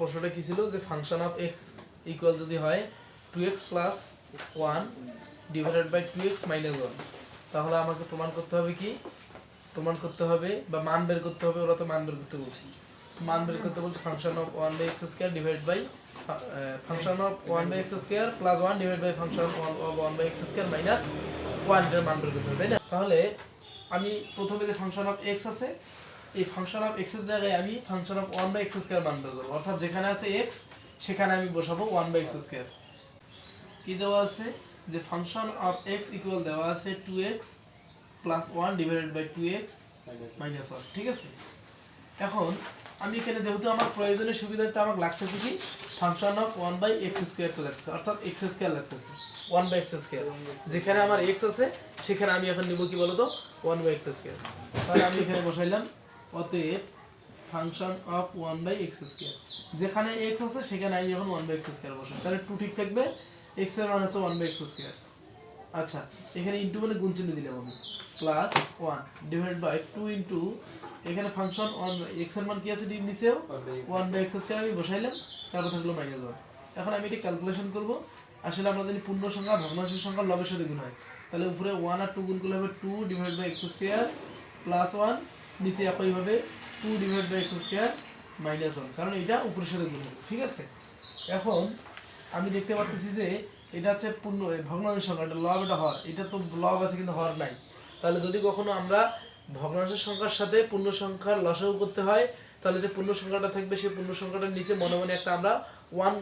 প্রশ্নটা কি ছিল যে ফাংশন অফ এক্স ইকুয়াল যদি হয় 2x plus 1 divided by 2x minus 1, তাহলে আমাকে প্রমাণ করতে হবে কি, প্রমাণ করতে হবে বা মান বের করতে হবে। ওরা তো মান বের করতে বলছি, মান বের করতে বলছে function of 1 by x square divide by function of 1 by x square plus 1 divide by function of 1 by x square minus 1 এর মান বের করতে হবে, তাই না? তাহলে আমি প্রথমে যে ফাংশন অফ এক্স আছে, এই ফাংশন অফ এক্স এর জায়গায় আমি function of 1 by x square মান বের করব, অর্থাৎ যেখানে আছে এক্স সেখানে আমি বসাবো 1 বাই এক্স স্কয়ার। কি দেওয়া আছে যে ফাংশন অফ এক্স ইকুয়াল দেওয়া আছে 2x plus 1 divided by 2x minus 1, ঠিক আছে? এখন আমি এখানে যেহেতু আমার প্রয়োজনীয় সুবিধাটা আমাকে লাগতেছে কি ফাংশন অফ 1 বাই এক্স স্কয়ারটা লাগতেছে, অর্থাৎ এক্স স্কয়ার লাগতেছে 1 বাই এক্স স্কয়ার। যেখানে আমার এক্স আছে সেখানে আমি এখন নিব কি বলতো 1 বাই এক্স স্কয়ার। তাহলে আমি এখানে বসাইলাম অতএব function of 1 by x square, যেখানে এক্স আছে সেখানে আমি এখন 1 বাই এক্স স্কয়ার বসাই, তাহলে 2 ঠিক থাকবে, এক্স এর মান হচ্ছে 1 বাই এক্স স্কয়ার। আচ্ছা, এখানে ইনটু মানে গুণ চিহ্ন দিলাম আমি, প্লাস 1 ডিভাইড বাই 2 ইনটু এখানে ফাংশন 1 এক্স এর মান কি আছে ডিপ নিচেও 1 বাই এক্স স্কয়ার আমি বসাইলাম, তারপর থাকলো মাইনাস 1। এখন আমি এটা ক্যালকুলেশন করব। আসলে আমরা জানি পূর্ণ সংখ্যা ভগ্নাংশের সংখ্যা লবের সাথে গুণ হয়, তাহলে উপরে 1 আর 2 গুণ করলে হবে 2 divide by x square plus 1, নিচে একইভাবে 2 divide by x square minus 1, কারণ এটা উপরের সাথে গুণ হবে, ঠিক আছে? এখন আমি দেখতে পাচ্ছি যে এটা হচ্ছে পূর্ণ ভগ্নাংশের সংখ্যা, এটা লব, এটা হর, এটা তো লব আছে কিন্তু হর নাই। তাহলে যদি কখনো আমরা ভগ্নাংশের সংখ্যার সাথে পূর্ণ সংখ্যার লসাগু করতে হয়, তাহলে যে পূর্ণ সংখ্যাটা থাকবে সেই পূর্ণ সংখ্যাটার নিচে মনে মনে একটা আমরা 1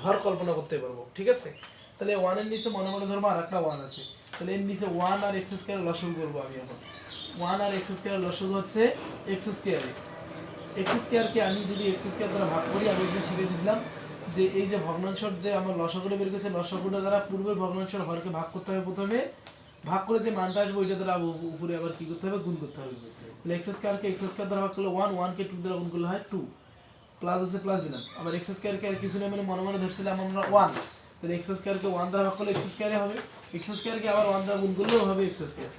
হর কল্পনা করতে পারবো, ঠিক আছে? তাহলে 1 এর নিচে মনে মনে ধরবো আর একটা 1 আছে, তাহলে এর নিচে 1 আর এক্স স্কয়ার লসাগু করবো আমি। এখন 1 আর এক্স স্কয়ার লসাগু হচ্ছে এক্স স্কয়ার। এক্স স্কয়ারকে আমি যদি এক্স স্কয়ার দ্বারা ভাগ করি, আমি একদিন শিখে দিয়েছিলাম যে এই যে ভগ্নাংশের যে আমরা লসাগুটা বের করেছি, লসাগুটা দ্বারা পূর্বের ভগ্নাংশের হরকে ভাগ করতে হবে, প্রথমে ভাগ করে যে মানটা আসবে ওইটা দ্বারা উপরে আবার কি করতে হবে, গুণ করতে হবে। তাহলে এক্স স্কয়ারকে এক্স স্কয়ার দ্বারা ভাগ করলে 1, 1 কে 2 দ্বারা গুণ করলে হয় 2, প্লাস আছে প্লাস দিলাম, আবার এক্স স্কয়ারকে আর কিছু না মানে মনে মনে ধরছিলাম আমরা 1, তাহলে এক্স স্কয়ারকে 1 দ্বারা ভাগ করলে এক্স স্কয়ারই হবে, এক্স স্কয়ারকে আবার 1 দ্বারা গুণ করলেও হবে এক্স স্কয়ার।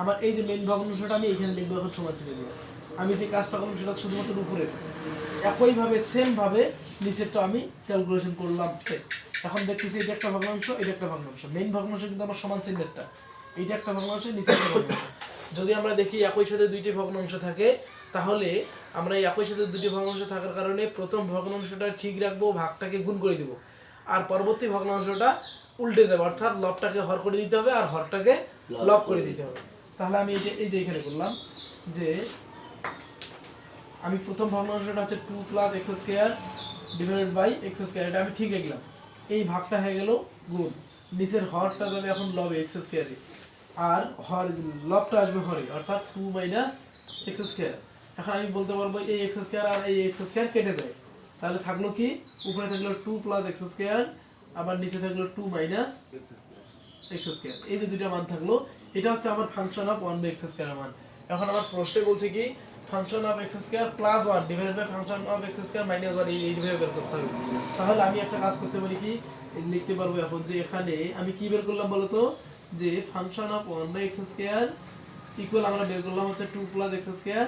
আমার এই যে মেইন ভগ্নাংশটা আমি এখানে লিখবো এখন সমান চিহ্ন দিয়ে। আমি যে কাজটা করলাম সেটা শুধুমাত্র উপরে, একইভাবে সেম ভাবে নিচেরটা আমি ক্যালকুলেশন করলাম। এখন দেখতেছি এটা একটা ভগ্নাংশ, এটা একটা ভগ্নাংশ, মেইন ভগ্নাংশ কিন্তু আমার সমান চিহ্নেরটা, এইটা একটা ভগ্নাংশ, নিচের একটা ভগ্নাংশ। যদি আমরা দেখি একই সাথে দুইটি ভগ্নাংশ থাকে, তাহলে আমরা এই একই সাথে দুটি ভগ্নাংশ থাকার কারণে প্রথম ভগ্নাংশটা ঠিক রাখবো, ভাগটাকে গুণ করে দিব, আর পরবর্তী ভগ্নাংশটা উল্টে যাবে, অর্থাৎ লবটাকে হর করে দিতে হবে আর হরটাকে লব করে দিতে হবে। তাহলে আমি এই যে এখানে করলাম যে আমি প্রথম ভগ্নাংশটা হচ্ছে 2 plus x square divided by x square, এটা আমি ঠিক রাখলাম, এই ভাগটা হয়ে গেল গুণ, নিচের হরটা যাবে এখন লবে এক্স স্কয়ারে, আর হর লবটা আসবে হরে, অর্থাৎ 2 মাইনাস এক্স স্কয়ার। এখন আমি বলতে পারবো এই এক্স স্কয়ার আর এই এক্স স্কয়ার কেটে যায়, তাহলে থাকলো কি উপরে থাকলো 2 প্লাস এক্স স্কয়ার, আবার নিচে থাকলো 2 মাইনাস এক্স স্কয়ার, এই যে দুইটা মান থাকলো, এটা হচ্ছে আমার function of 1 by x square মান। এখন আমার প্রশ্নে বলছে কি function of x square plus 1 divided by function of x square minus 1, এইভাবে বের করতে হবে। তাহলে আমি একটা কাজ করতে পারি কি, লিখতে পারবো এখন যে এখানে আমি কি বের করলাম বলতো, যে function of 1 by x square equal আমরা বের করলাম হচ্ছে 2 plus x square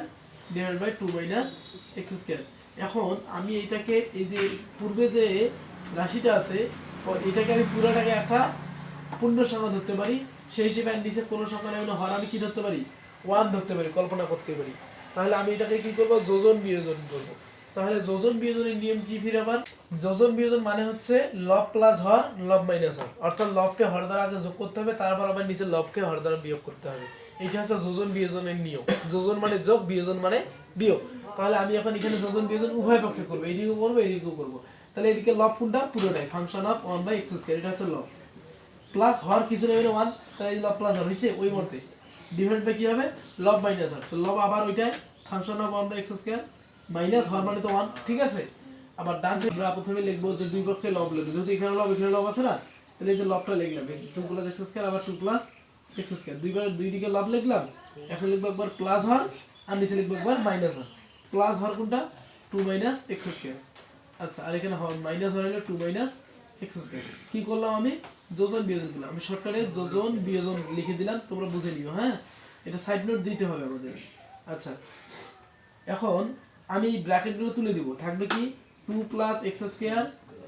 divided by 2 minus x square. এখন আমি এইটাকে এই যে পূর্বে যে রাশিটা আছে এটাকে আমি পুরোটাকে একটা পূর্ণ সংখ্যা ধরতে পারি, সেই হিসেবে নিচে কোনো সংখ্যা নেই হর আমি কি ধরতে পারি 1 ধরতে পারি, কল্পনা করতে পারি। তাহলে আমি এটাকে কি করব, যোজন বিয়োজন করব। তাহলে যোজন বিয়োজনের নিয়ম কি ফিরে আবার, যোজন বিয়োজন মানে হচ্ছে লব প্লাস হর লব মাইনাস হর, অর্থাৎ লবকে হর দ্বারা আগে যোগ করতে হবে, তারপর আবার নিচে লবকে হর দ্বারা বিয়োগ করতে হবে। এটা হচ্ছে যোজন বিয়োজনের নিয়ম, যোজন মানে যোগ, বিয়োজন মানে বিয়োগ। তাহলে আমি এখন এখানে যোজন বিয়োজন উভয় পক্ষে করব, এইদিকেও করব এইদিকেও করব। তাহলে এদিকে লব কোনটা, পুরোটাই function of 1 by x square, এটা হচ্ছে লব, প্লাস হর কিছু নেই 1, তাহলে এই লব প্লাস হর হইছে ওই মতে, ডিভাইড বাই কি হবে লব মাইনাস হর, তো লব আবার ওইটাই function of 1 by x square minus হর মানে তো 1, ঠিক আছে? আবার ডান সাইডে আমরা প্রথমে লিখবো যে দুই পক্ষে লব লিখব, যেহেতু এখানে লব আছে না, তাহলে এই যে লবটা লিখলাম 2 প্লাস এক্স স্কয়ার, আবার 2 প্লাস এক্স স্কয়ার, দুইবার দুই দিকে লব লিখলাম। এখন লিখবো একবার প্লাস হর আর নিচে লিখবো একবার মাইনাস হর, প্লাস হর কোনটা 2 মাইনাস এক্স স্কয়ার। আচ্ছা, আর এখানে মাইনাস হর হলো 2 মাইনাস এক্স স্কয়ার। কি করলাম আমি, যোজন বিয়োজন করলাম, আমি শর্টকাটে যোজন বিয়োজন লিখে দিলাম, তোমরা বুঝে নিও, হ্যাঁ এটা সাইড নোট দিতে হবে আমাদের। আচ্ছা, এখন আমি ব্র্যাকেটগুলো তুলে দিব, থাকবে কি 2 plus x square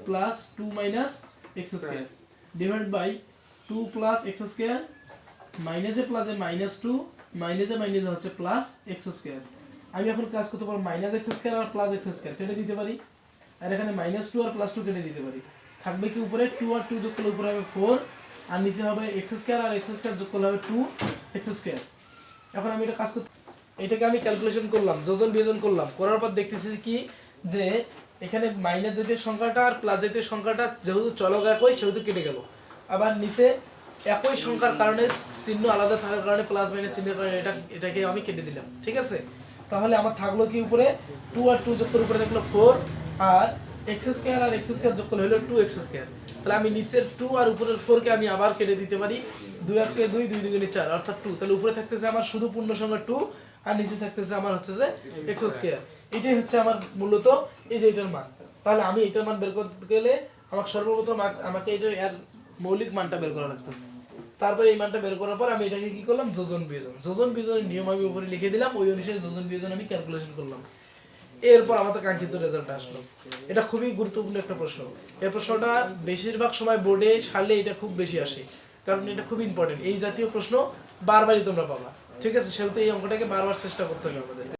plus 2 minus x square divide by 2 plus x square মাইনাসে প্লাসে মাইনাস 2 মাইনাসে মাইনাসে হচ্ছে প্লাস এক্স স্কোয়ার। আমি এখন কাজ করতে পারবো মাইনাস এক্স স্কোয়ার আর প্লাস এক্স স্কোয়ার কেটে দিতে পারি, আর এখানে মাইনাস 2 আর প্লাস 2 কেটে দিতে পারি। থাকবে কি উপরে 2 আর 2 যোগ করলে উপরে হবে 4 আর নিচে হবে এক্স স্কোয়ার আর এক্স স্কোয়ার যোগ করলে হবে 2 এক্স স্কোয়ার। এখন আমি এটা কাজ করতে, এটাকে আমি ক্যালকুলেশন করলাম, যোজন বিয়োজন করলাম, করার পর দেখতেছি কি যে এখানে মাইনাস জাতীয় সংখ্যাটা আর প্লাস জাতীয় সংখ্যাটা যেহেতু চলক একই সেহেতু কেটে গেল। আবার নিচে একই সংখ্যার কারণে চিহ্ন আলাদা থাকার কারণে প্লাস মাইনাস চিহ্নের কারণে এটাকে আমি কেটে দিলাম। ঠিক আছে, তাহলে আমার থাকলো কি উপরে 2 আর 2 যোগ করে উপরে থাকলো 4 আর এক্স স্কোয়ার আর এক্স স্কোয়ার যোগ করলে হলো 2 এক্স স্কোয়ার। তাহলে আমি নিচের 2 আর উপরের 4 কে আমি আবার কেটে দিতে পারি, 2 আর 2 2 2 দুগুণে 4 অর্থাৎ 2। তাহলে উপরে থাকতেছে আমার শুধু পূর্ণ সংখ্যা 2 আর নিচে থাকতেছে আমার হচ্ছে যে এক্স স্কোয়ার। এটাই হচ্ছে আমার মূলত এই যে এটার মান। তাহলে আমি এটার মান বের করতে গেলে আমাকে সর্বপ্রথম আমাকে এটার এর মৌলিক মানটা বের করা লাগতেছে। তারপরে এই মানটা বের করার পর আমি এটাকে কি করলাম, যোজন বিয়োজন, যোজন বিয়োজনের নিয়ম আমি উপরে লিখে দিলাম, ওই অনুসারে যোজন বিয়োজন আমি ক্যালকুলেশন করলাম। এরপর আমাদের কাঙ্ক্ষিত রেজাল্ট আসলো। এটা খুবই গুরুত্বপূর্ণ একটা প্রশ্ন। এই প্রশ্নটা বেশিরভাগ সময় বোর্ডে সারলে এটা খুব বেশি আসে, কারণ এটা খুব ইম্পর্টেন্ট। এই জাতীয় প্রশ্ন বারবারই তোমরা পাবা। ঠিক আছে, সেহেতু এই অঙ্কটাকে বারবার চেষ্টা করতে হবে আমাদের।